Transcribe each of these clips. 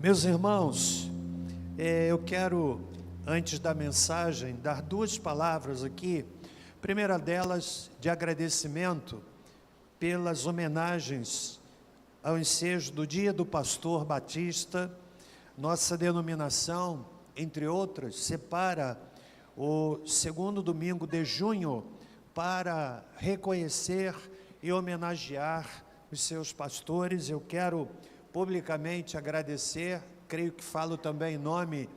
Meus irmãos, eu quero, antes da mensagem, dar duas palavras aqui. A primeira delas, de agradecimento pelas homenagens ao ensejo do Dia do Pastor Batista. Nossa denominação, entre outras, separa o segundo domingo de junho para reconhecer e homenagear os seus pastores. Eu quero publicamente agradecer, creio que falo também em nome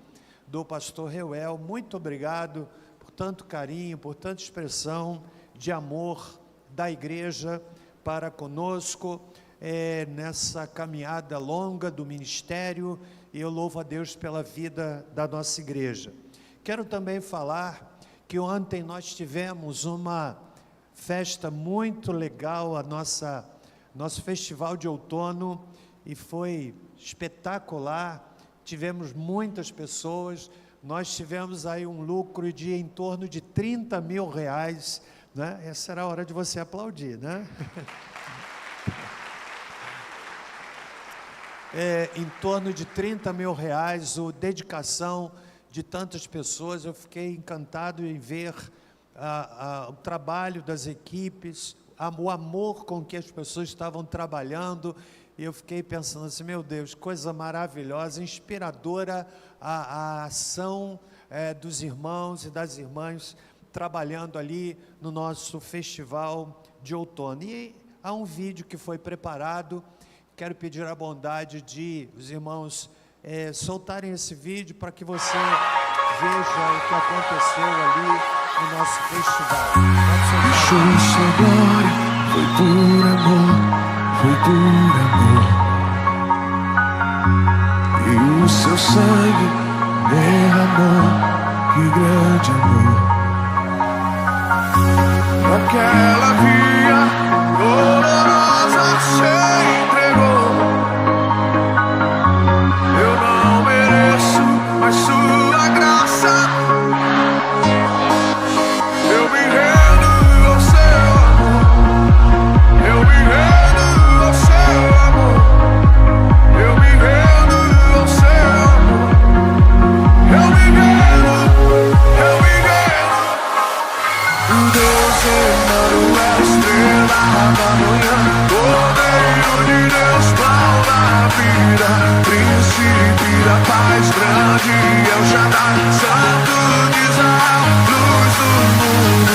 do pastor Reuel. Muito obrigado por tanto carinho, por tanta expressão de amor da igreja para conosco, nessa caminhada longa do ministério, e eu louvo a Deus pela vida da nossa igreja. Quero também falar que ontem nós tivemos uma festa muito legal, nosso festival de outono, e foi espetacular. Tivemos muitas pessoas, nós tivemos aí um lucro de em torno de 30 mil reais, né? Essa era a hora de você aplaudir, né? Em torno de 30 mil reais, a dedicação de tantas pessoas. Eu fiquei encantado em ver o trabalho das equipes, o amor com que as pessoas estavam trabalhando. E eu fiquei pensando assim, meu Deus, coisa maravilhosa, inspiradora a ação dos irmãos e das irmãs trabalhando ali no nosso festival de outono. E há um vídeo que foi preparado, quero pedir a bondade de os irmãos soltarem esse vídeo para que você veja o que aconteceu ali no nosso festival. Deixou sua glória, foi por amor. Foi por amor, e o seu sangue derramou, que grande amor. Naquela via dolorosa se entregou. Eu não mereço, mas sua graça. Eu me rendo ao seu amor. Eu me rendo. Cordeiro de Deus, pau da vida, príncipe da paz, grande El Shaddai, santo de Israel, luz do mundo.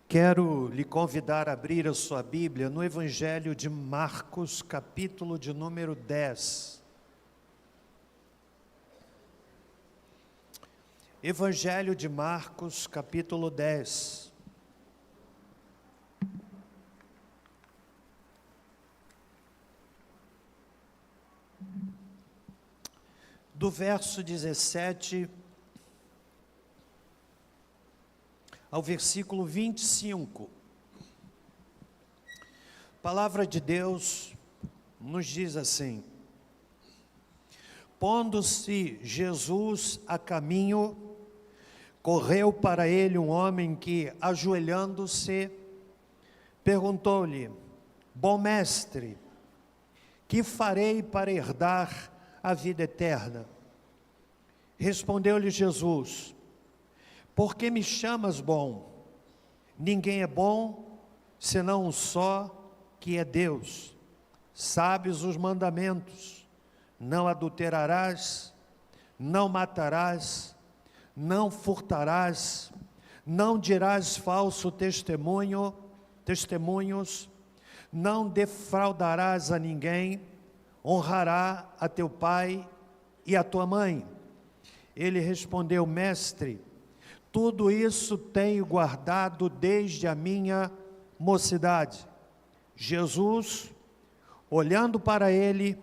Quero lhe convidar a abrir a sua Bíblia no Evangelho de Marcos, capítulo de número 10. Evangelho de Marcos, capítulo 10. Do verso 17 ao versículo 25. A palavra de Deus nos diz assim: pondo-se Jesus a caminho, correu para ele um homem que, ajoelhando-se, perguntou-lhe: Bom mestre, que farei para herdar a vida eterna? Respondeu-lhe Jesus: Por que me chamas bom? Ninguém é bom, senão um só, que é Deus. Sabes os mandamentos: não adulterarás, não matarás, não furtarás, não dirás falso testemunhos, não defraudarás a ninguém, honrará a teu pai e a tua mãe. Ele respondeu: Mestre, tudo isso tenho guardado desde a minha mocidade. Jesus, olhando para ele,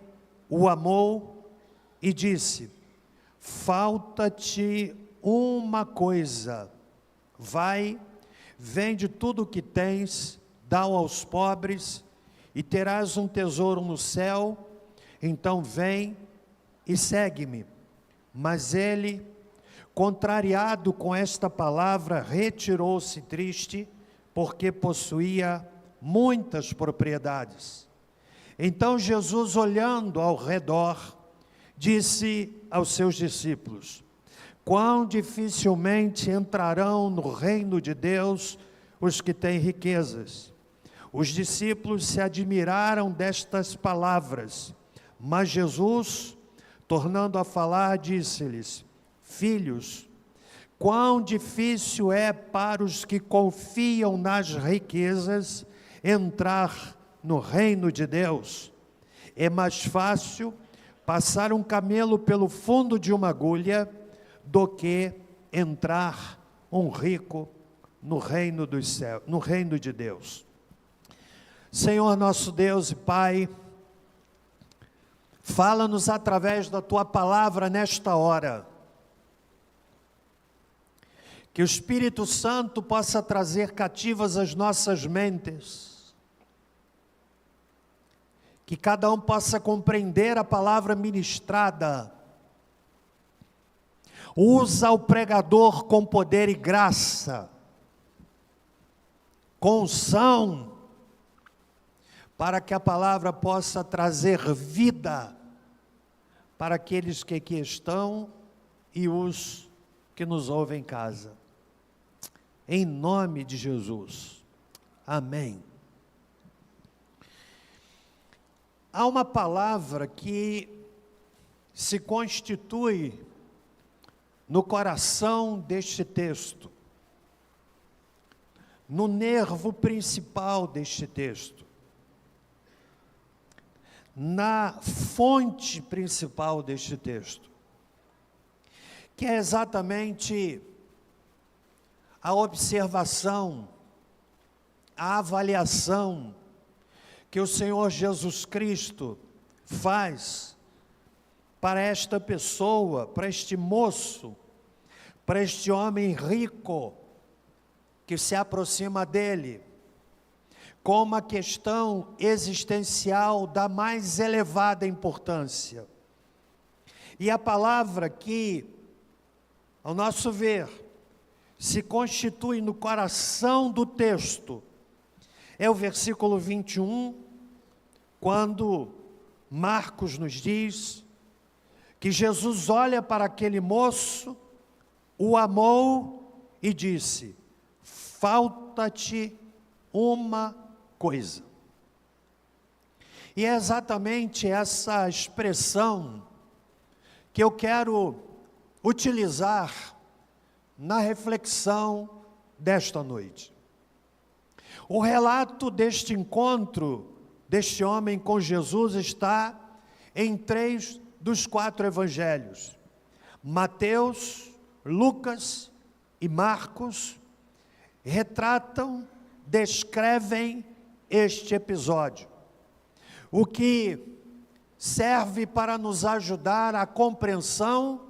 o amou e disse: Falta-te uma coisa. Vai, vende tudo o que tens, dá-o aos pobres, e terás um tesouro no céu. Então vem e segue-me. Mas ele, contrariado com esta palavra, retirou-se triste, porque possuía muitas propriedades. Então Jesus, olhando ao redor, disse aos seus discípulos: Quão dificilmente entrarão no reino de Deus os que têm riquezas. Os discípulos se admiraram destas palavras, mas Jesus, tornando a falar, disse-lhes: Filhos, quão difícil é para os que confiam nas riquezas entrar no reino de Deus. É mais fácil passar um camelo pelo fundo de uma agulha do que entrar um rico no reino dos céus, no reino de Deus. Senhor nosso Deus e Pai, fala-nos através da Tua palavra nesta hora. Que o Espírito Santo possa trazer cativas as nossas mentes. Que cada um possa compreender a palavra ministrada. Usa o pregador com poder e graça, com unção, para que a palavra possa trazer vida para aqueles que aqui estão e os que nos ouvem em casa. Em nome de Jesus. Amém. Há uma palavra que se constitui no coração deste texto, no nervo principal deste texto, na fonte principal deste texto, que é exatamente a observação, a avaliação que o Senhor Jesus Cristo faz para esta pessoa, para este moço, para este homem rico que se aproxima dele, com uma questão existencial da mais elevada importância. E a palavra que, ao nosso ver, se constitui no coração do texto, é o versículo 21, quando Marcos nos diz que Jesus olha para aquele moço, o amou e disse: falta-te uma coisa. E é exatamente essa expressão que eu quero utilizar na reflexão desta noite. O relato deste encontro, deste homem com Jesus, está em 3 dos 4 evangelhos. Mateus, Lucas e Marcos retratam, descrevem este episódio, o que serve para nos ajudar à compreensão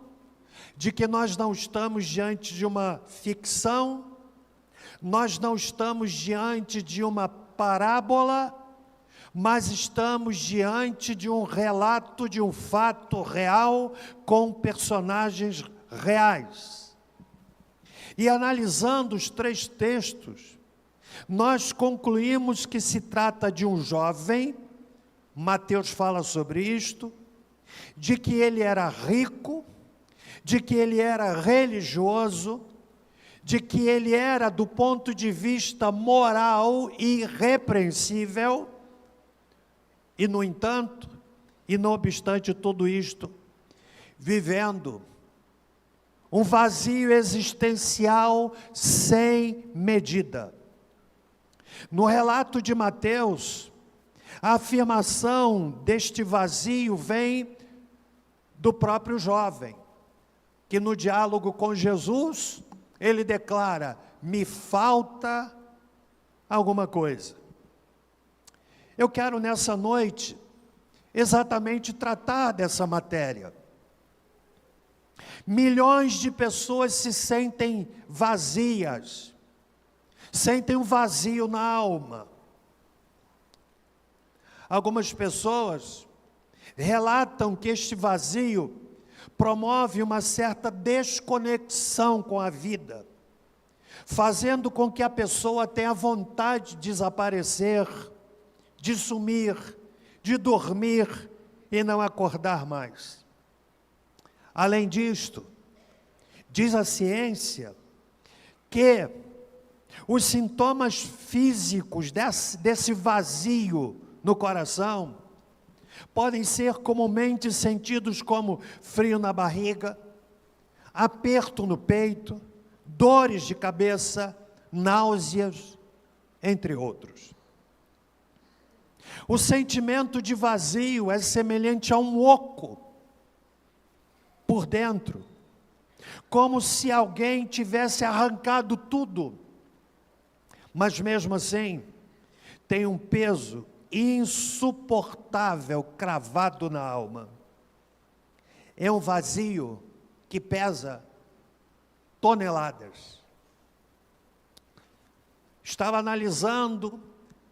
de que nós não estamos diante de uma ficção, nós não estamos diante de uma parábola, mas estamos diante de um relato, de um fato real, com personagens reais. E analisando os 3 textos, nós concluímos que se trata de um jovem, Mateus fala sobre isto, de que ele era rico, de que ele era religioso, de que ele era, do ponto de vista moral, irrepreensível, e, no entanto, e não obstante tudo isto, vivendo um vazio existencial sem medida. No relato de Mateus, a afirmação deste vazio vem do próprio jovem, que no diálogo com Jesus, ele declara: me falta alguma coisa. Eu quero nessa noite exatamente tratar dessa matéria. Milhões de pessoas se sentem vazias, sentem um vazio na alma. Algumas pessoas relatam que este vazio promove uma certa desconexão com a vida, fazendo com que a pessoa tenha vontade de desaparecer, de sumir, de dormir e não acordar mais. Além disto, diz a ciência que os sintomas físicos desse vazio no coração podem ser comumente sentidos como frio na barriga, aperto no peito, dores de cabeça, náuseas, entre outros. O sentimento de vazio é semelhante a um oco por dentro, como se alguém tivesse arrancado tudo, mas mesmo assim tem um peso insuportável cravado na alma. É um vazio que pesa toneladas. Estava analisando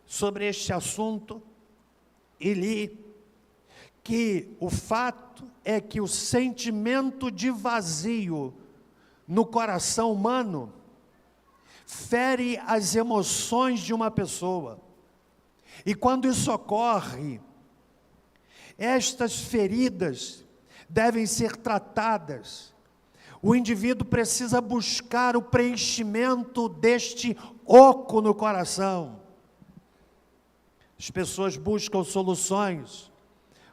sobre este assunto e li que o fato é que o sentimento de vazio no coração humano fere as emoções de uma pessoa. E quando isso ocorre, estas feridas devem ser tratadas. O indivíduo precisa buscar o preenchimento deste oco no coração. As pessoas buscam soluções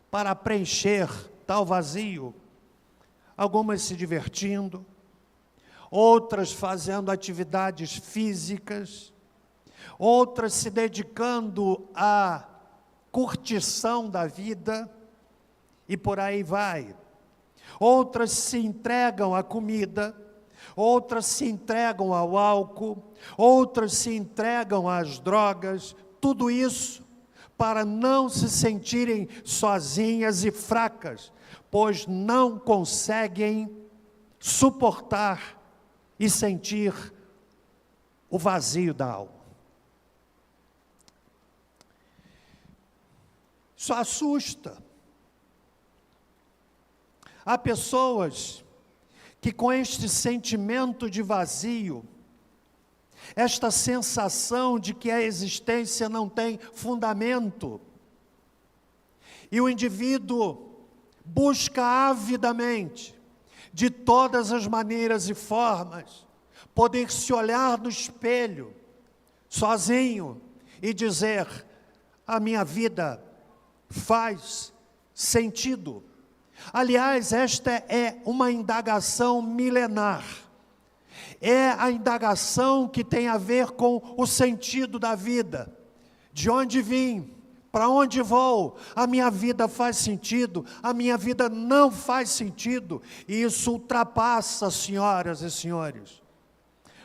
para preencher tal vazio. Algumas se divertindo, outras fazendo atividades físicas, outras se dedicando à curtição da vida, e por aí vai. Outras se entregam à comida, outras se entregam ao álcool, outras se entregam às drogas, tudo isso para não se sentirem sozinhas e fracas, pois não conseguem suportar e sentir o vazio da alma. Isso assusta. Há pessoas que com este sentimento de vazio, esta sensação de que a existência não tem fundamento, e o indivíduo busca avidamente, de todas as maneiras e formas, poder se olhar no espelho, sozinho, e dizer: a minha vida faz sentido. Aliás, esta é uma indagação milenar. É a indagação que tem a ver com o sentido da vida. De onde vim? Para onde vou? A minha vida faz sentido? A minha vida não faz sentido? E isso ultrapassa, senhoras e senhores,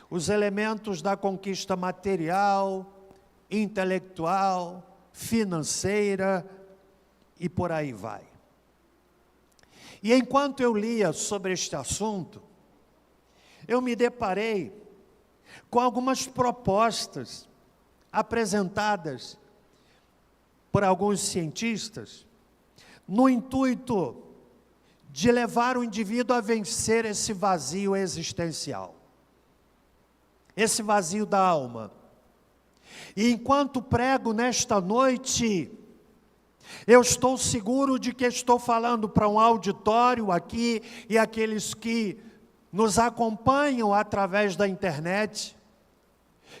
os elementos da conquista material, intelectual, financeira e por aí vai. E enquanto eu lia sobre este assunto, eu me deparei com algumas propostas apresentadas por alguns cientistas, no intuito de levar o indivíduo a vencer esse vazio existencial. esse vazio da alma. E enquanto prego nesta noite, eu estou seguro de que estou falando para um auditório aqui e aqueles que nos acompanham através da internet,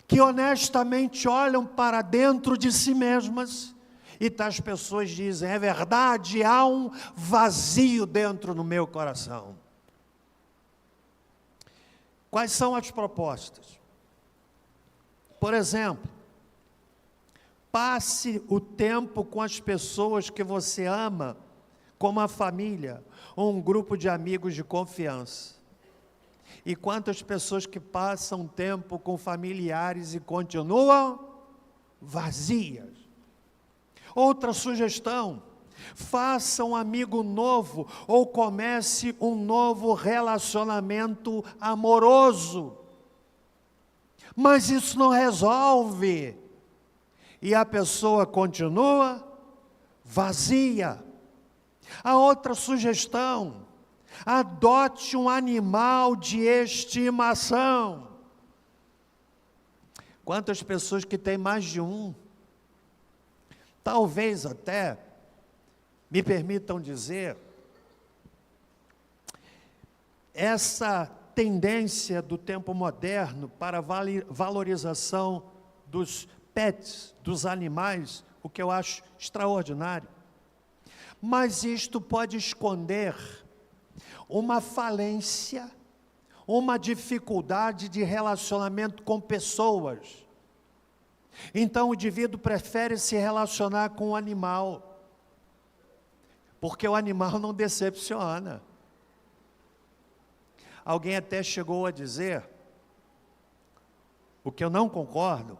que honestamente olham para dentro de si mesmas e tais pessoas dizem: é verdade, há um vazio dentro do meu coração. Quais são as propostas? Por exemplo, passe o tempo com as pessoas que você ama, como a família, ou um grupo de amigos de confiança. E quantas pessoas que passam tempo com familiares e continuam vazias. Outra sugestão: faça um amigo novo ou comece um novo relacionamento amoroso. Mas isso não resolve. E a pessoa continua vazia. A outra sugestão: adote um animal de estimação. Quantas pessoas que têm mais de um? Talvez até, me permitam dizer, essa tendência do tempo moderno para a valorização dos pets, dos animais, o que eu acho extraordinário. Mas isto pode esconder uma falência, uma dificuldade de relacionamento com pessoas. Então o indivíduo prefere se relacionar com o animal, porque o animal não decepciona. Alguém até chegou a dizer, o que eu não concordo,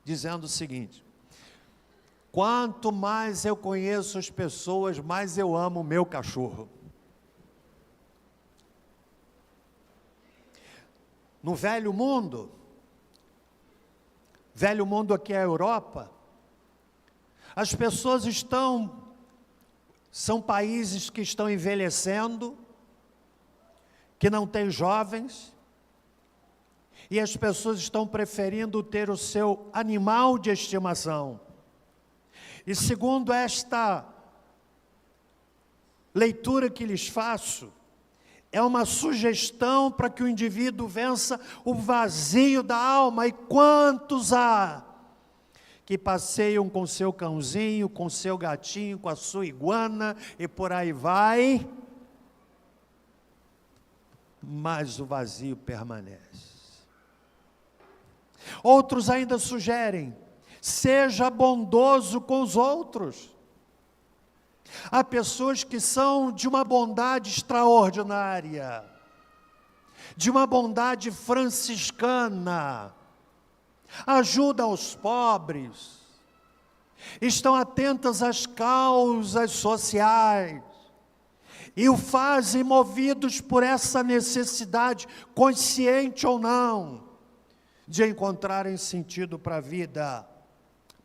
dizendo o seguinte: quanto mais eu conheço as pessoas, mais eu amo o meu cachorro. No velho mundo aqui é a Europa, as pessoas são países que estão envelhecendo, que não têm jovens, e as pessoas estão preferindo ter o seu animal de estimação. E segundo esta leitura que lhes faço, é uma sugestão para que o indivíduo vença o vazio da alma. E quantos há que passeiam com seu cãozinho, com seu gatinho, com a sua iguana e por aí vai, mas o vazio permanece. Outros ainda sugerem: seja bondoso com os outros. Há pessoas que são de uma bondade extraordinária, de uma bondade franciscana, ajudam os pobres, estão atentas às causas sociais, e o fazem movidos por essa necessidade, consciente ou não, de encontrarem sentido para a vida.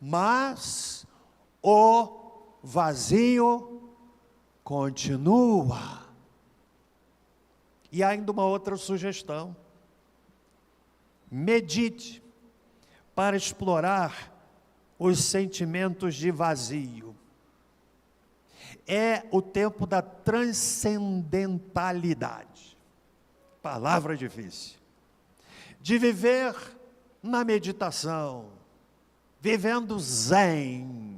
Mas o vazio continua. E ainda uma outra sugestão: medite para explorar os sentimentos de vazio. É o tempo da transcendentalidade, palavra difícil, de viver na meditação, vivendo zen.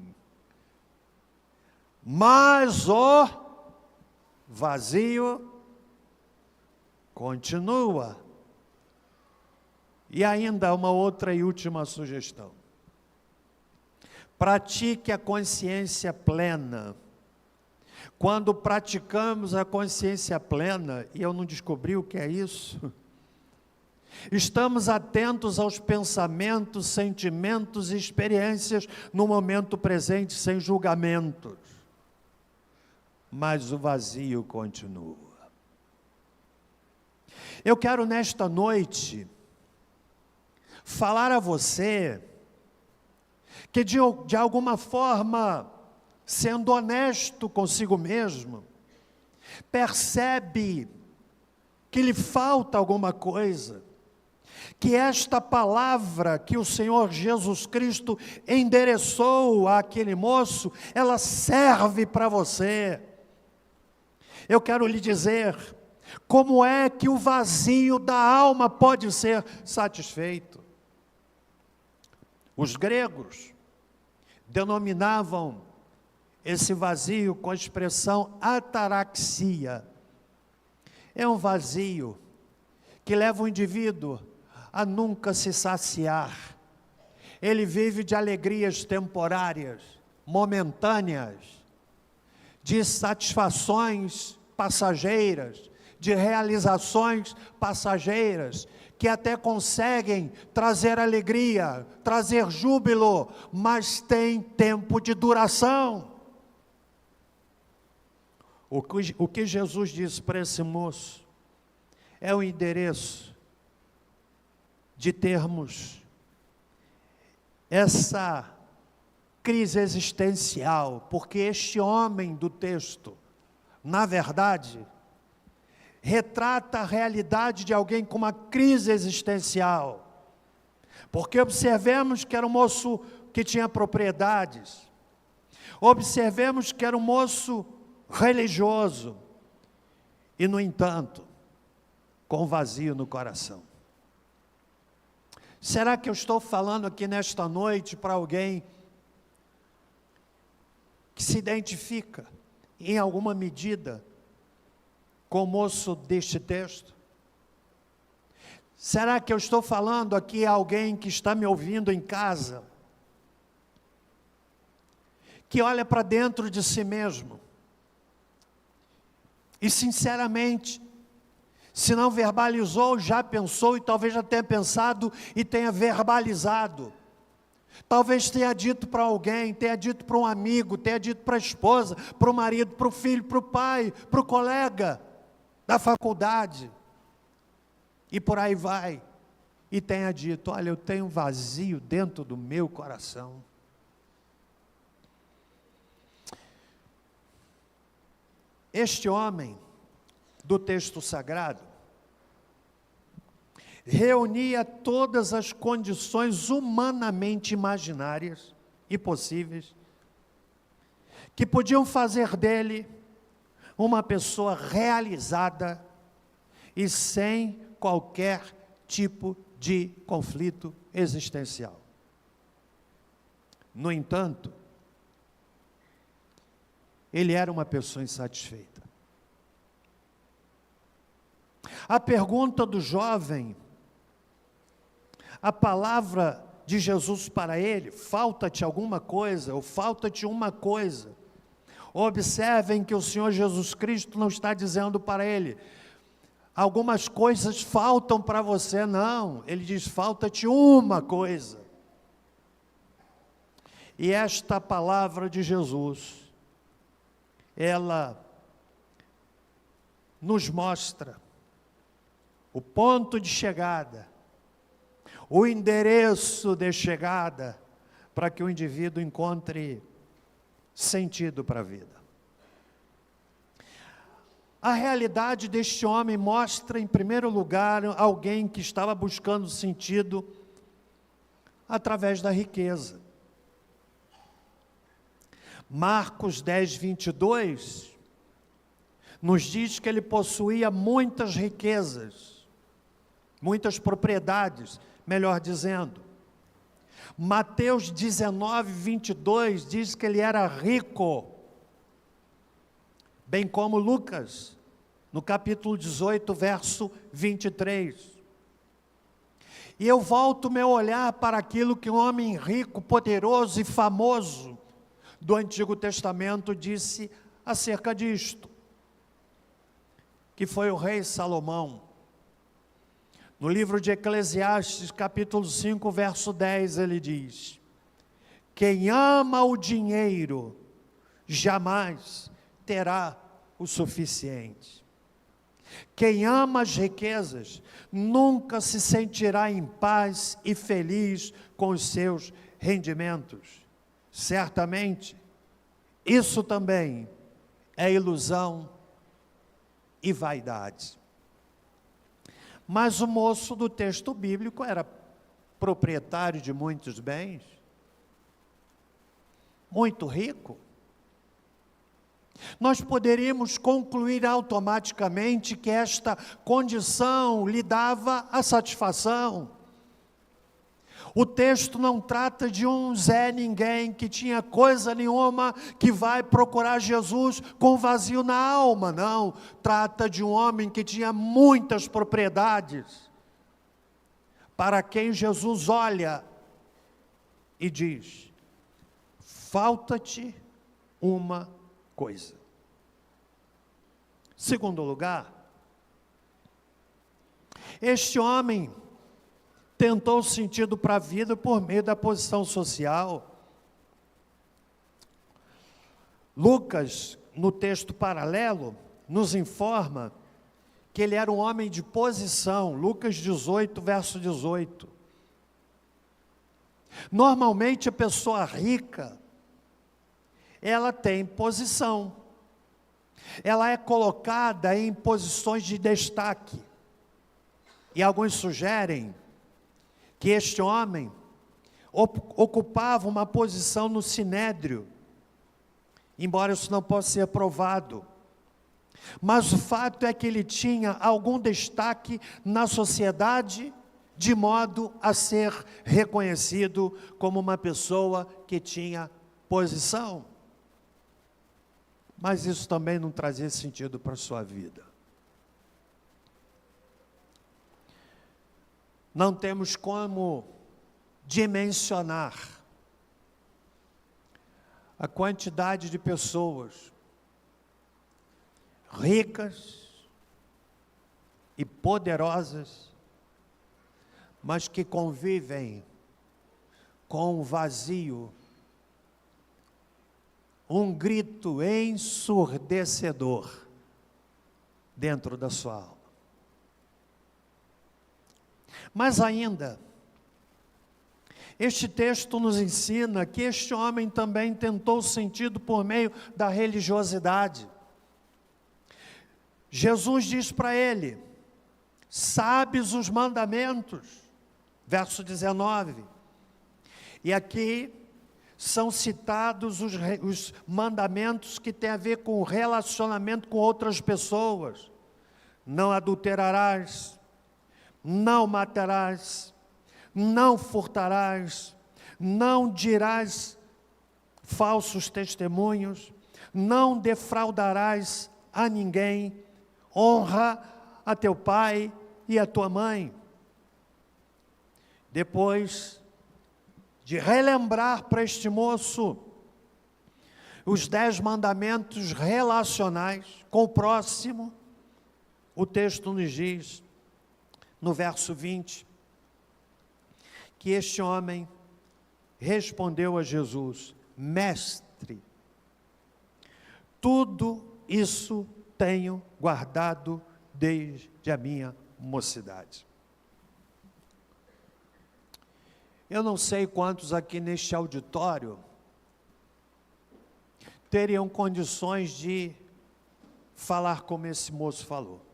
Mas o vazio continua. E ainda uma outra e última sugestão: pratique a consciência plena. Quando praticamos a consciência plena, e eu não descobri o que é isso, estamos atentos aos pensamentos, sentimentos e experiências no momento presente, sem julgamentos. Mas o vazio continua. Eu quero nesta noite falar a você que de alguma forma, sendo honesto consigo mesmo, percebe que lhe falta alguma coisa, que esta palavra que o Senhor Jesus Cristo endereçou àquele moço, ela serve para você. Eu quero lhe dizer, como é que o vazio da alma pode ser satisfeito? Os gregos denominavam esse vazio com a expressão ataraxia. É um vazio que leva o indivíduo a nunca se saciar. Ele vive de alegrias temporárias, momentâneas, de satisfações passageiras, de realizações passageiras, que até conseguem trazer alegria, trazer júbilo, mas tem tempo de duração. O que Jesus disse para esse moço é o endereço de termos essa crise existencial, porque este homem do texto, na verdade, retrata a realidade de alguém com uma crise existencial, porque observemos que era um moço que tinha propriedades, observemos que era um moço religioso, e no entanto, com vazio no coração. Será que eu estou falando aqui nesta noite para alguém que se identifica, em alguma medida, com o moço deste texto? Será que eu estou falando aqui a alguém que está me ouvindo em casa, que olha para dentro de si mesmo, e sinceramente, se não verbalizou, já pensou, e talvez já tenha pensado e tenha verbalizado. Talvez tenha dito para alguém, tenha dito para um amigo, tenha dito para a esposa, para o marido, para o filho, para o pai, para o colega da faculdade. E por aí vai. E tenha dito, olha, eu tenho um vazio dentro do meu coração. Este homem do texto sagrado reunia todas as condições humanamente imaginárias e possíveis que podiam fazer dele uma pessoa realizada e sem qualquer tipo de conflito existencial. No entanto, ele era uma pessoa insatisfeita. A pergunta do jovem, a palavra de Jesus para ele, falta-te alguma coisa, ou falta-te uma coisa. Observem que o Senhor Jesus Cristo não está dizendo para ele, algumas coisas faltam para você, não. Ele diz, falta-te uma coisa. E esta palavra de Jesus, ela nos mostra o ponto de chegada, o endereço de chegada, para que o indivíduo encontre sentido para a vida. A realidade deste homem mostra, em primeiro lugar, alguém que estava buscando sentido através da riqueza. Marcos 10, 22, nos diz que ele possuía muitas riquezas, muitas propriedades, melhor dizendo. Mateus 19, 22 diz que ele era rico, bem como Lucas, no capítulo 18, verso 23. E eu volto meu olhar para aquilo que um homem rico, poderoso e famoso do Antigo Testamento disse acerca disto, que foi o rei Salomão. No livro de Eclesiastes, capítulo 5, verso 10, ele diz: quem ama o dinheiro, jamais terá o suficiente. Quem ama as riquezas, nunca se sentirá em paz e feliz com os seus rendimentos. Certamente, isso também é ilusão e vaidade. Mas o moço do texto bíblico era proprietário de muitos bens, muito rico. Nós poderíamos concluir automaticamente que esta condição lhe dava a satisfação. O texto não trata de um Zé Ninguém que tinha coisa nenhuma, que vai procurar Jesus com vazio na alma, não. Trata de um homem que tinha muitas propriedades, para quem Jesus olha e diz: falta-te uma coisa. Segundo lugar, este homem tentou sentido para a vida por meio da posição social. Lucas, no texto paralelo, nos informa que ele era um homem de posição. Lucas 18, verso 18. Normalmente a pessoa rica, ela tem posição. Ela é colocada em posições de destaque. E alguns sugerem que este homem ocupava uma posição no sinédrio, embora isso não possa ser provado. Mas o fato é que ele tinha algum destaque na sociedade, de modo a ser reconhecido como uma pessoa que tinha posição. Mas isso também não trazia sentido para a sua vida. Não temos como dimensionar a quantidade de pessoas ricas e poderosas, mas que convivem com um vazio, um grito ensurdecedor dentro da sua alma. Mas ainda, este texto nos ensina que este homem também tentou sentido por meio da religiosidade. Jesus diz para ele: sabes os mandamentos, verso 19. E aqui são citados os mandamentos que têm a ver com o relacionamento com outras pessoas. Não adulterarás, não matarás, não furtarás, não dirás falsos testemunhos, não defraudarás a ninguém, honra a teu pai e a tua mãe. Depois de relembrar para este moço os 10 mandamentos relacionais com o próximo, o texto nos diz, no verso 20, que este homem respondeu a Jesus: Mestre, tudo isso tenho guardado desde a minha mocidade. Eu não sei quantos aqui neste auditório teriam condições de falar como esse moço falou.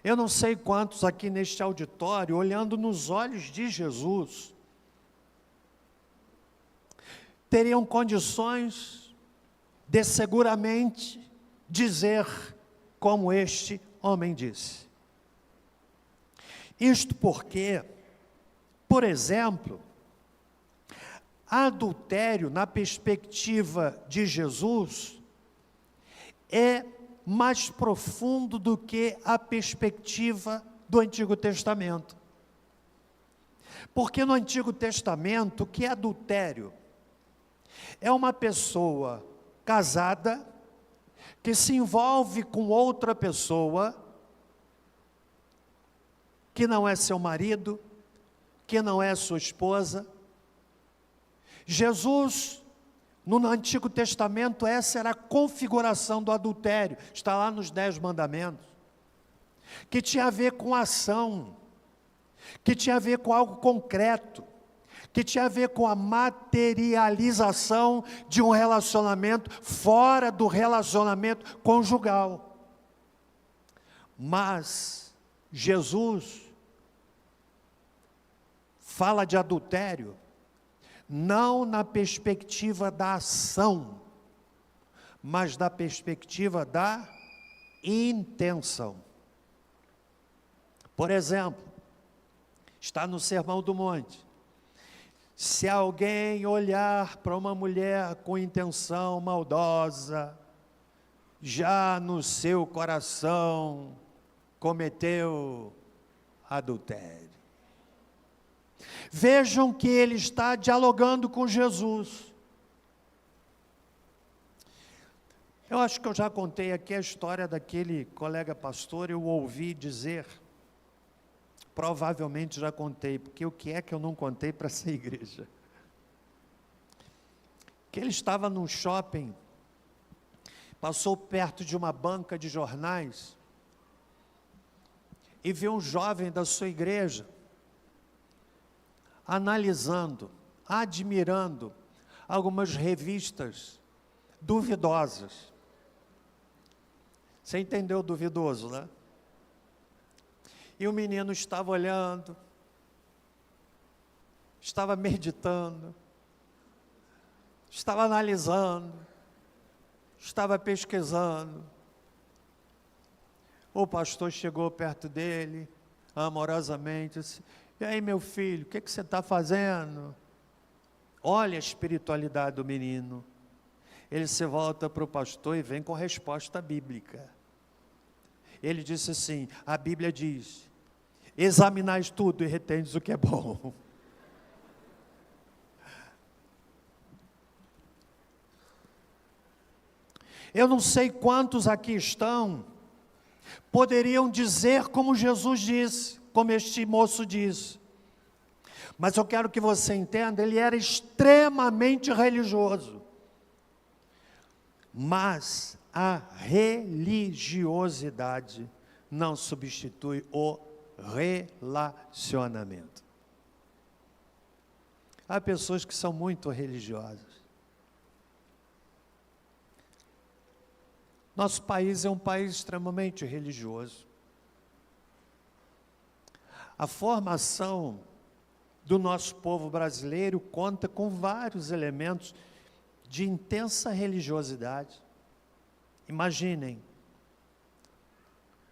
Eu não sei quantos aqui neste auditório, olhando nos olhos de Jesus, teriam condições de seguramente dizer como este homem disse. Isto porque, por exemplo, adultério, na perspectiva de Jesus, é mais profundo do que a perspectiva do Antigo Testamento. Porque no Antigo Testamento, o que é adultério? É uma pessoa casada que se envolve com outra pessoa que não é seu marido, que não é sua esposa. Jesus, no Antigo Testamento, essa era a configuração do adultério, está lá nos 10 mandamentos, que tinha a ver com ação, que tinha a ver com algo concreto, que tinha a ver com a materialização de um relacionamento fora do relacionamento conjugal. Mas Jesus fala de adultério não na perspectiva da ação, mas da perspectiva da intenção. Por exemplo, está no Sermão do Monte. Se alguém olhar para uma mulher com intenção maldosa, já no seu coração cometeu adultério. Vejam que ele está dialogando com Jesus. Eu acho que eu já contei aqui a história daquele colega pastor, eu ouvi dizer, provavelmente já contei, porque o que é que eu não contei para essa igreja? Que ele estava num shopping, passou perto de uma banca de jornais, e viu um jovem da sua igreja, analisando, admirando, algumas revistas duvidosas. Você entendeu o duvidoso, né? E o menino estava olhando, estava meditando, estava analisando, estava pesquisando. O pastor chegou perto dele, amorosamente, disse: e aí, meu filho, o que você está fazendo? Olha a espiritualidade do menino. Ele se volta para o pastor e vem com resposta bíblica. Ele disse assim: a Bíblia diz, examinais tudo e retendes o que é bom. Eu não sei quantos aqui estão, poderiam dizer como Jesus disse, como este moço disse. Mas eu quero que você entenda, ele era extremamente religioso. Mas a religiosidade não substitui o relacionamento. Há pessoas que são muito religiosas. Nosso país é um país extremamente religioso. A formação do nosso povo brasileiro conta com vários elementos de intensa religiosidade. Imaginem,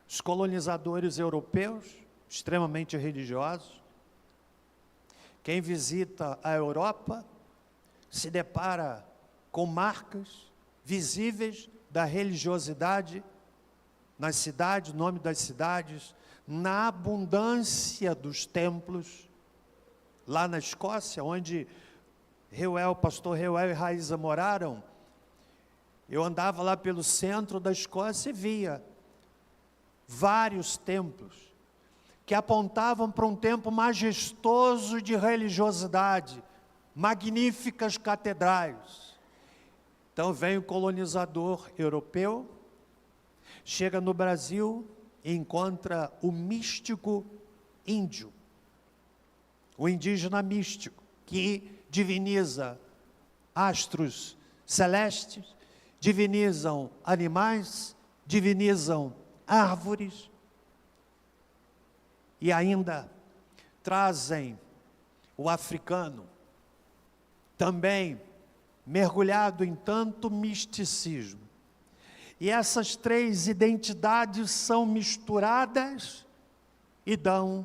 os colonizadores europeus, extremamente religiosos. Quem visita a Europa se depara com marcas visíveis da religiosidade nas cidades, nome das cidades, na abundância dos templos. Lá na Escócia, onde o pastor Reuel e Raíza moraram, eu andava lá pelo centro da Escócia e via vários templos que apontavam para um tempo majestoso de religiosidade, magníficas catedrais. Então vem o colonizador europeu, chega no Brasil e encontra o místico índio, o indígena místico, que diviniza astros celestes, divinizam animais, divinizam árvores, e ainda trazem o africano, também mergulhado em tanto misticismo. E essas três identidades são misturadas e dão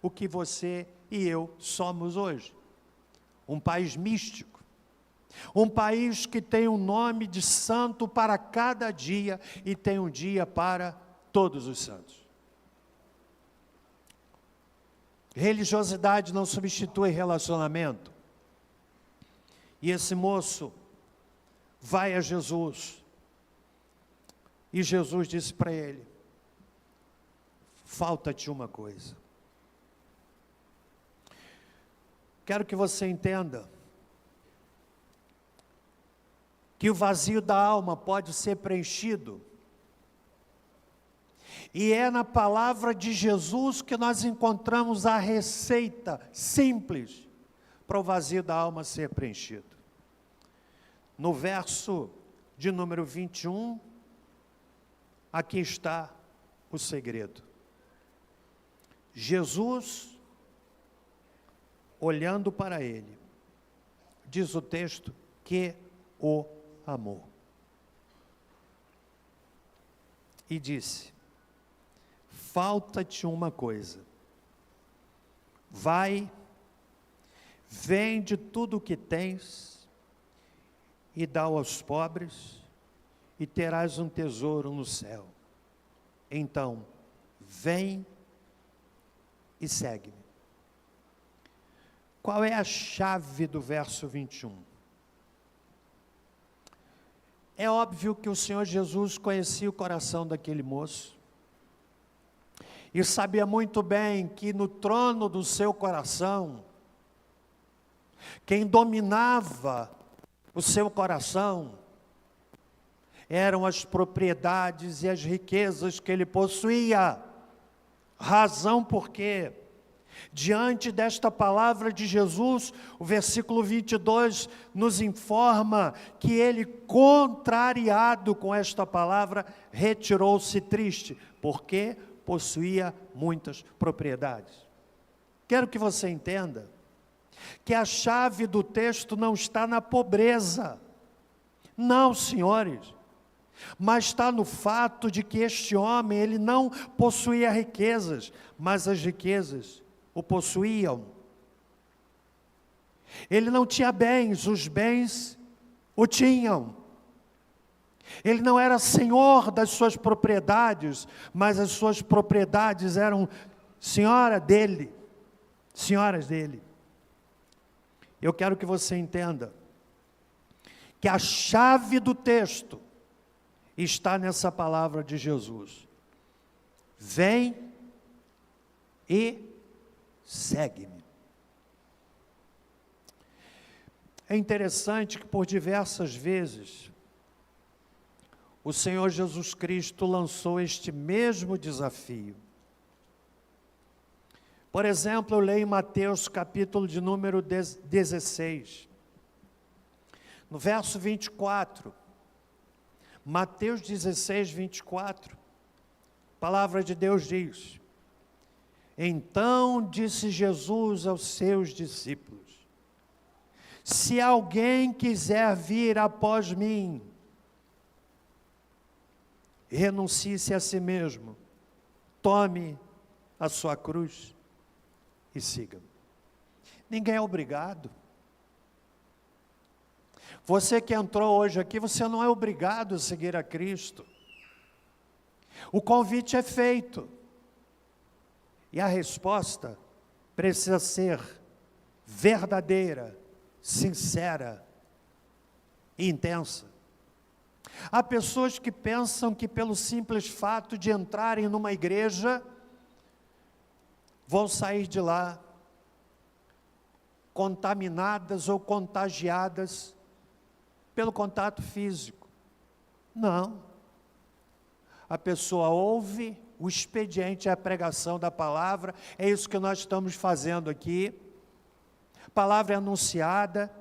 o que você e eu somos hoje. Um país místico, um país que tem um nome de santo para cada dia e tem um dia para todos os santos. Religiosidade não substitui relacionamento. E esse moço vai a Jesus, e Jesus disse para ele: falta-te uma coisa. Quero que você entenda que o vazio da alma pode ser preenchido, e é na palavra de Jesus que nós encontramos a receita simples para o vazio da alma ser preenchido. No verso de número 21, aqui está o segredo. Jesus, olhando para ele, diz o texto, que o amou. E disse: falta-te uma coisa. Vai, vende tudo o que tens e dá aos pobres, e terás um tesouro no céu. Então, vem e segue-me. Qual é a chave do verso 21? É óbvio que o Senhor Jesus conhecia o coração daquele moço e sabia muito bem que no trono do seu coração, quem dominava o seu coração eram as propriedades e as riquezas que ele possuía. Razão porque, diante desta palavra de Jesus, o versículo 22 nos informa que ele, contrariado com esta palavra, retirou-se triste, porque possuía muitas propriedades. Quero que você entenda que a chave do texto não está na pobreza. Não, senhores. Mas está no fato de que este homem, ele não possuía riquezas, mas as riquezas o possuíam. Ele não tinha bens, os bens o tinham. Ele não era senhor das suas propriedades, mas as suas propriedades eram senhoras dele. Eu quero que você entenda que a chave do texto está nessa palavra de Jesus. Vem e segue-me. É interessante que por diversas vezes o Senhor Jesus Cristo lançou este mesmo desafio. Por exemplo, eu leio em Mateus capítulo de número 16, no verso 24, Mateus 16, 24, a palavra de Deus diz: então disse Jesus aos seus discípulos: se alguém quiser vir após mim, renuncie-se a si mesmo, tome a sua cruz e siga-me. Ninguém é obrigado. Você que entrou hoje aqui, você não é obrigado a seguir a Cristo. O convite é feito. E a resposta precisa ser verdadeira, sincera e intensa. Há pessoas que pensam que pelo simples fato de entrarem numa igreja, vão sair de lá contaminadas ou contagiadas pelo contato físico. Não. A pessoa ouve, o expediente é a pregação da palavra, é isso que nós estamos fazendo aqui. A palavra é anunciada,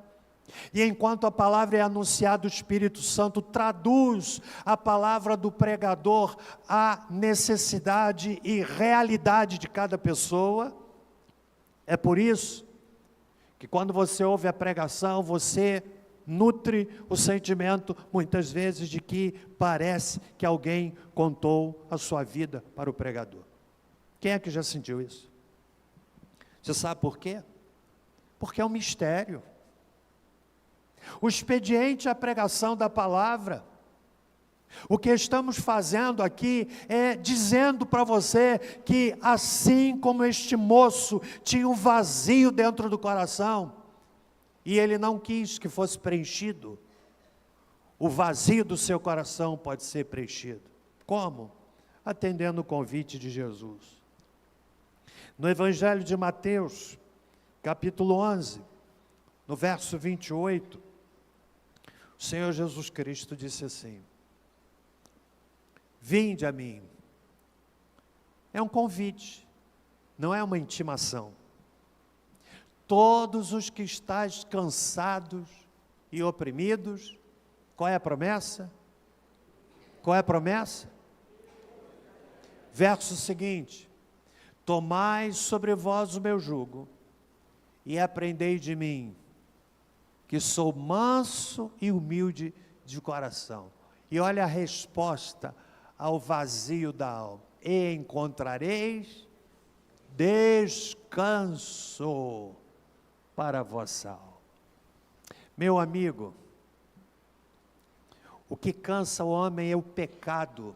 e enquanto a palavra é anunciada, o Espírito Santo traduz a palavra do pregador à necessidade e realidade de cada pessoa. É por isso que quando você ouve a pregação, você nutre o sentimento, muitas vezes, de que parece que alguém contou a sua vida para o pregador. Quem é que já sentiu isso? Você sabe por quê? Porque é um mistério. O expediente é a pregação da palavra. O que estamos fazendo aqui é dizendo para você que assim como este moço tinha um vazio dentro do coração, e ele não quis que fosse preenchido, o vazio do seu coração pode ser preenchido. Como? Atendendo o convite de Jesus. No Evangelho de Mateus, capítulo 11, no verso 28, o Senhor Jesus Cristo disse assim: vinde a mim. É um convite, não é uma intimação. Todos os que estáis cansados e oprimidos, qual é a promessa? Qual é a promessa? Verso seguinte: Tomai sobre vós o meu jugo e aprendei de mim, que sou manso e humilde de coração. E olha a resposta ao vazio da alma: e encontrareis descanso para a vossa alma. Meu amigo, o que cansa o homem é o pecado.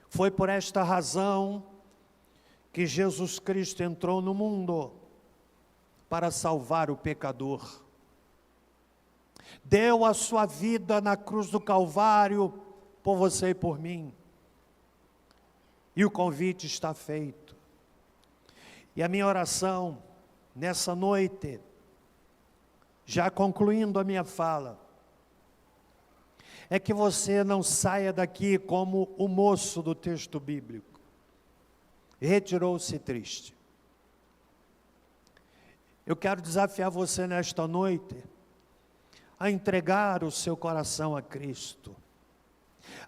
Foi por esta razão que Jesus Cristo entrou no mundo, para salvar o pecador. Deu a sua vida na cruz do Calvário, por você e por mim. E o convite está feito. E a minha oração, nessa noite, já concluindo a minha fala, é que você não saia daqui como o moço do texto bíblico. Retirou-se triste. Eu quero desafiar você nesta noite a entregar o seu coração a Cristo,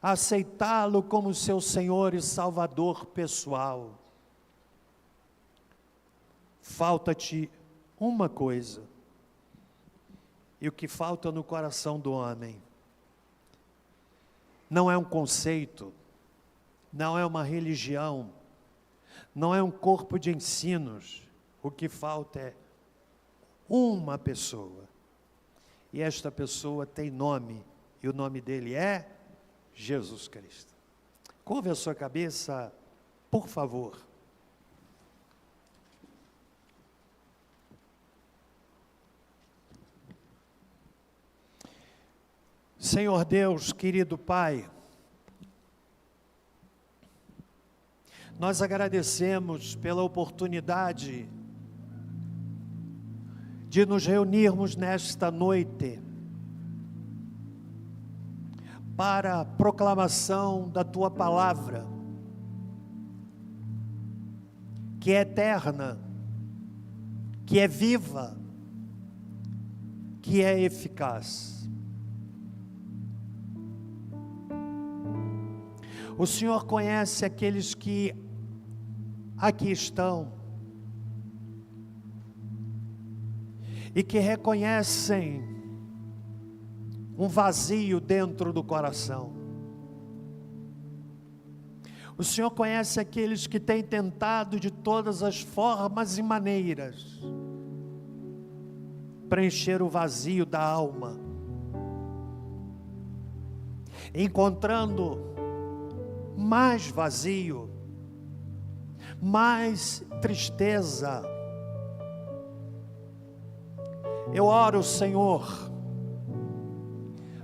a aceitá-lo como seu Senhor e Salvador pessoal. Falta-te uma coisa, e o que falta no coração do homem não é um conceito, não é uma religião, não é um corpo de ensinos. O que falta é uma pessoa, e esta pessoa tem nome, e o nome dele é Jesus Cristo. Curve a sua cabeça, por favor. Senhor Deus, querido Pai, nós agradecemos pela oportunidade de nos reunirmos nesta noite para a proclamação da Tua palavra, que é eterna, que é viva, que é eficaz. O Senhor conhece aqueles que aqui estão e que reconhecem um vazio dentro do coração. O Senhor conhece aqueles que têm tentado de todas as formas e maneiras preencher o vazio da alma, encontrando mais vazio, mais tristeza. Eu oro, Senhor,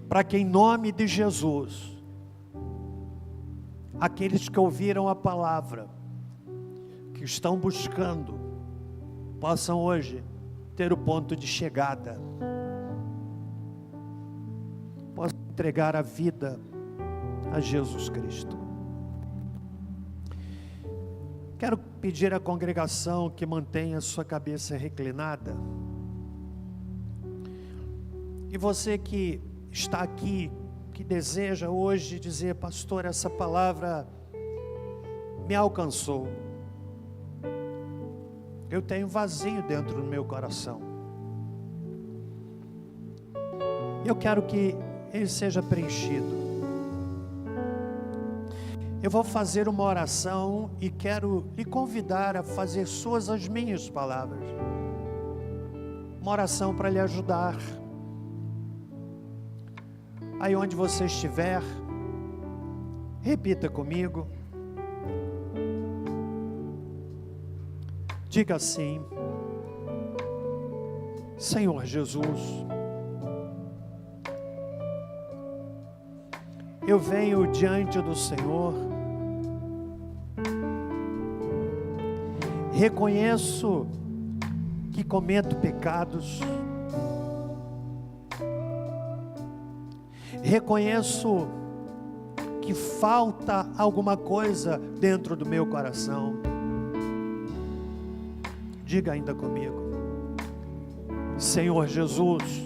para que em nome de Jesus, aqueles que ouviram a palavra, que estão buscando, possam hoje ter o ponto de chegada, possam entregar a vida a Jesus Cristo. Quero pedir à congregação que mantenha sua cabeça reclinada. E você que está aqui, que deseja hoje dizer: pastor, essa palavra me alcançou. Eu tenho vazio dentro do meu coração. Eu quero que ele seja preenchido. Eu vou fazer uma oração e quero lhe convidar a fazer suas as minhas palavras. Uma oração para lhe ajudar. Aí onde você estiver, repita comigo. Diga assim: Senhor Jesus, eu venho diante do Senhor, reconheço que cometo pecados, reconheço que falta alguma coisa dentro do meu coração. Diga ainda comigo: Senhor Jesus,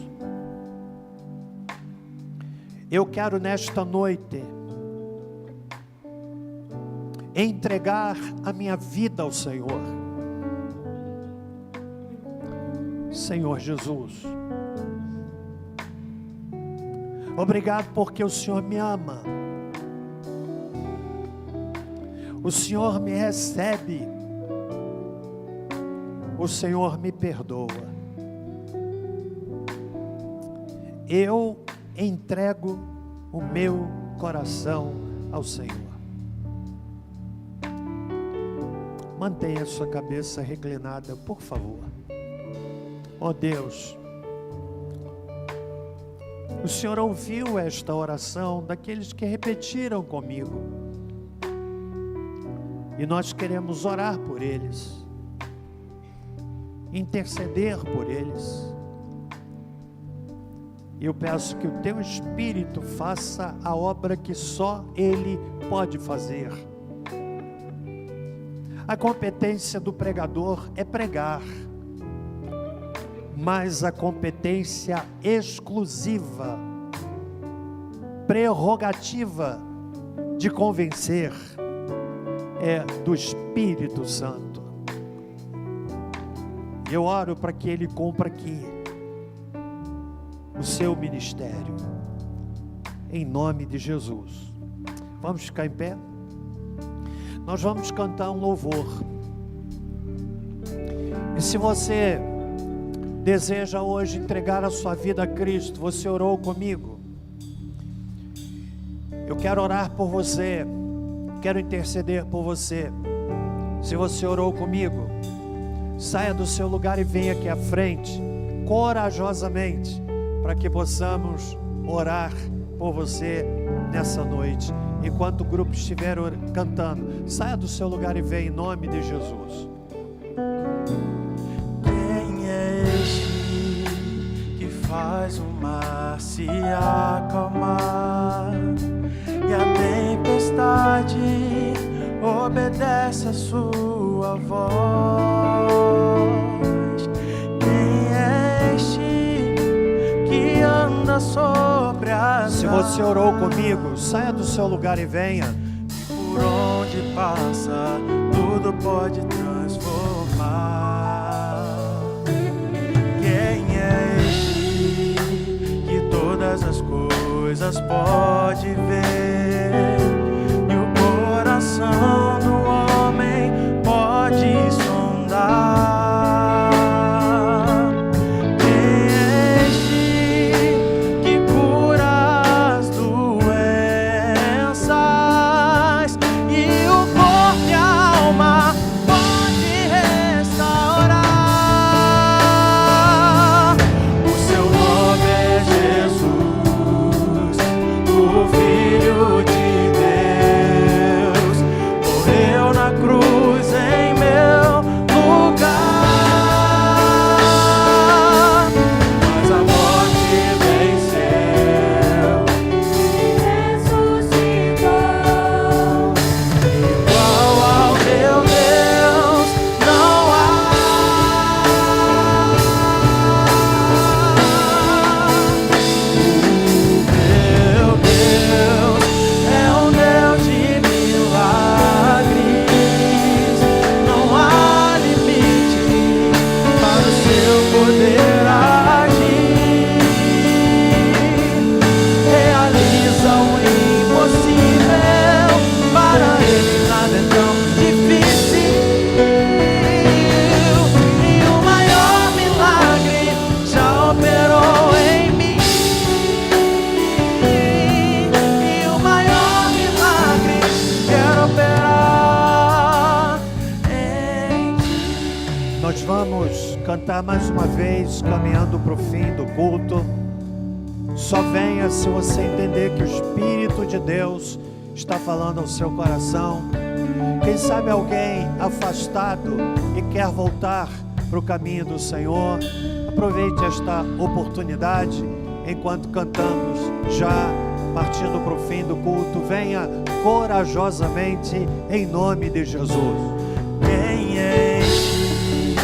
eu quero nesta noite entregar a minha vida ao Senhor. Senhor Jesus, obrigado porque o Senhor me ama. O Senhor me recebe. O Senhor me perdoa. Eu entrego o meu coração ao Senhor. Mantenha sua cabeça reclinada, por favor. Ó Deus, o Senhor ouviu esta oração daqueles que repetiram comigo. E nós queremos orar por eles, interceder por eles. Eu peço que o Teu Espírito faça a obra que só Ele pode fazer. A competência do pregador é pregar, mas a competência exclusiva, prerrogativa de convencer é do Espírito Santo. Eu oro para que Ele cumpra aqui o seu ministério, em nome de Jesus. Vamos ficar em pé? Nós vamos cantar um louvor. E se você deseja hoje entregar a sua vida a Cristo, você orou comigo, eu quero orar por você, quero interceder por você. Se você orou comigo, saia do seu lugar e venha aqui à frente, corajosamente, para que possamos orar por você nessa noite. Enquanto o grupo estiver cantando, saia do seu lugar e venha em nome de Jesus. Quem é este que faz o mar se acalmar e a tempestade obedece a sua voz? Quem é este que anda sobre as Se você orou comigo, saia do seu lugar e venha. por onde passa, tudo pode transformar. Quem é este que todas as coisas pode ver e o coração do homem pode sondar? Quem é este que cura as doenças e o corpo e a alma pode restaurar? O seu nome é Jesus, o Filho de Deus, morreu na cruz em meu lugar, mas a morte venceu e ressuscitou. Igual ao meu Deus não há. Meu Deus é um Deus de milagres, não há limite para o seu poder agir. Realiza o impossível, para Ele nada é tão difícil. E o maior milagre já operou em mim. E o maior milagre quer operar em ti. Nós vamos cantar mais uma vez, caminhando para o fim do culto. Só venha se você entender que o Espírito de Deus está falando ao seu coração. Quem sabe alguém afastado e quer voltar para o caminho do Senhor, aproveite esta oportunidade enquanto cantamos, já partindo para o fim do culto. Venha corajosamente em nome de Jesus. Quem é este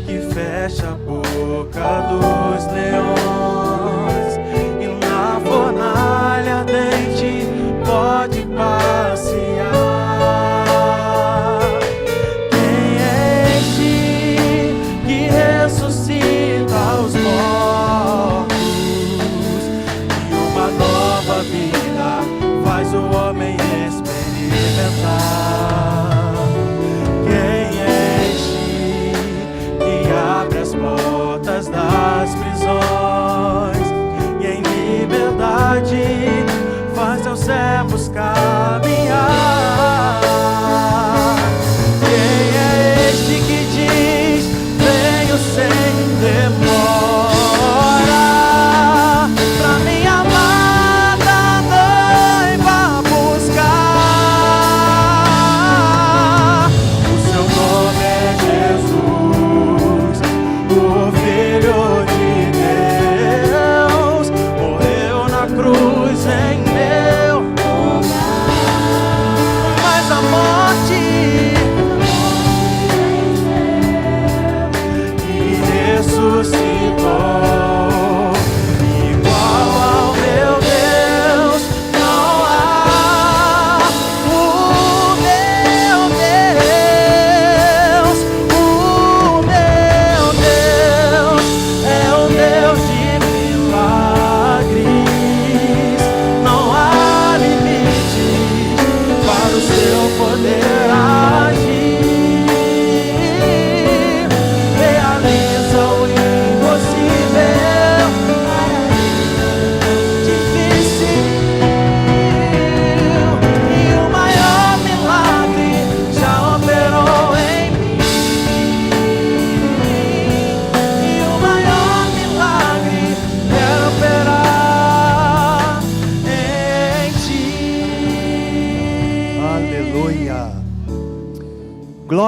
que fecha a boca dos leões e na fornalha ardente pode passear?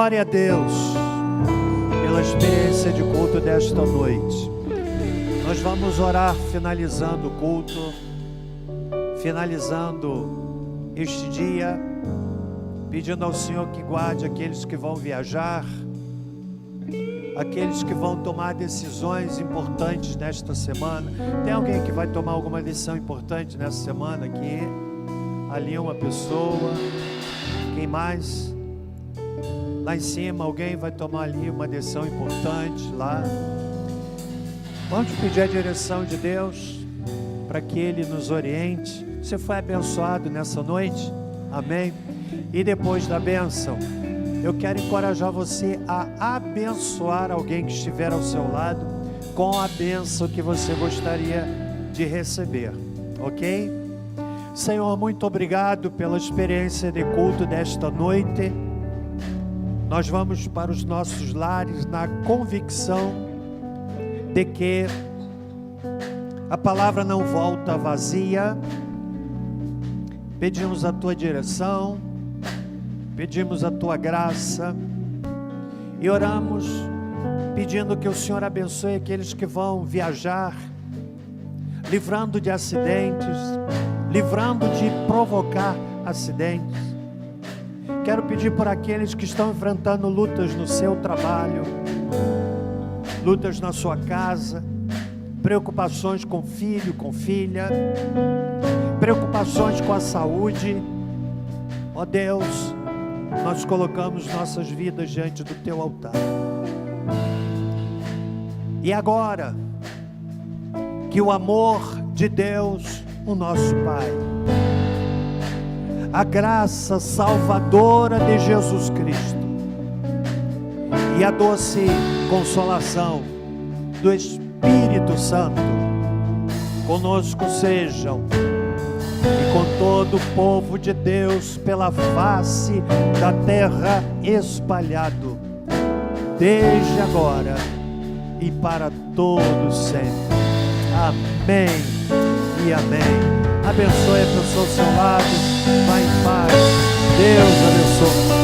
Glória a Deus pela experiência de culto desta noite. Nós vamos orar finalizando o culto, finalizando este dia, pedindo ao Senhor que guarde aqueles que vão viajar, aqueles que vão tomar decisões importantes nesta semana. Tem alguém que vai tomar alguma decisão importante nessa semana aqui? Ali uma pessoa. Quem mais? Lá em cima alguém vai tomar ali uma decisão importante lá. Vamos pedir a direção de Deus para que Ele nos oriente. Você foi abençoado nessa noite? Amém? E depois da bênção, eu quero encorajar você a abençoar alguém que estiver ao seu lado com a bênção que você gostaria de receber, ok? Senhor, muito obrigado pela experiência de culto desta noite. Nós vamos para os nossos lares na convicção de que a palavra não volta vazia. Pedimos a Tua direção, pedimos a Tua graça e oramos pedindo que o Senhor abençoe aqueles que vão viajar, livrando de acidentes, livrando de provocar acidentes. Quero pedir por aqueles que estão enfrentando lutas no seu trabalho, lutas na sua casa, preocupações com filho, com filha, preocupações com a saúde. Ó Deus, nós colocamos nossas vidas diante do Teu altar. E agora, que o amor de Deus, o nosso Pai, a graça salvadora de Jesus Cristo e a doce consolação do Espírito Santo conosco sejam, e com todo o povo de Deus pela face da terra espalhado, desde agora e para todos sempre. Amém e amém. Abençoe a pessoa ao seu lado. Vai em paz. Deus abençoe.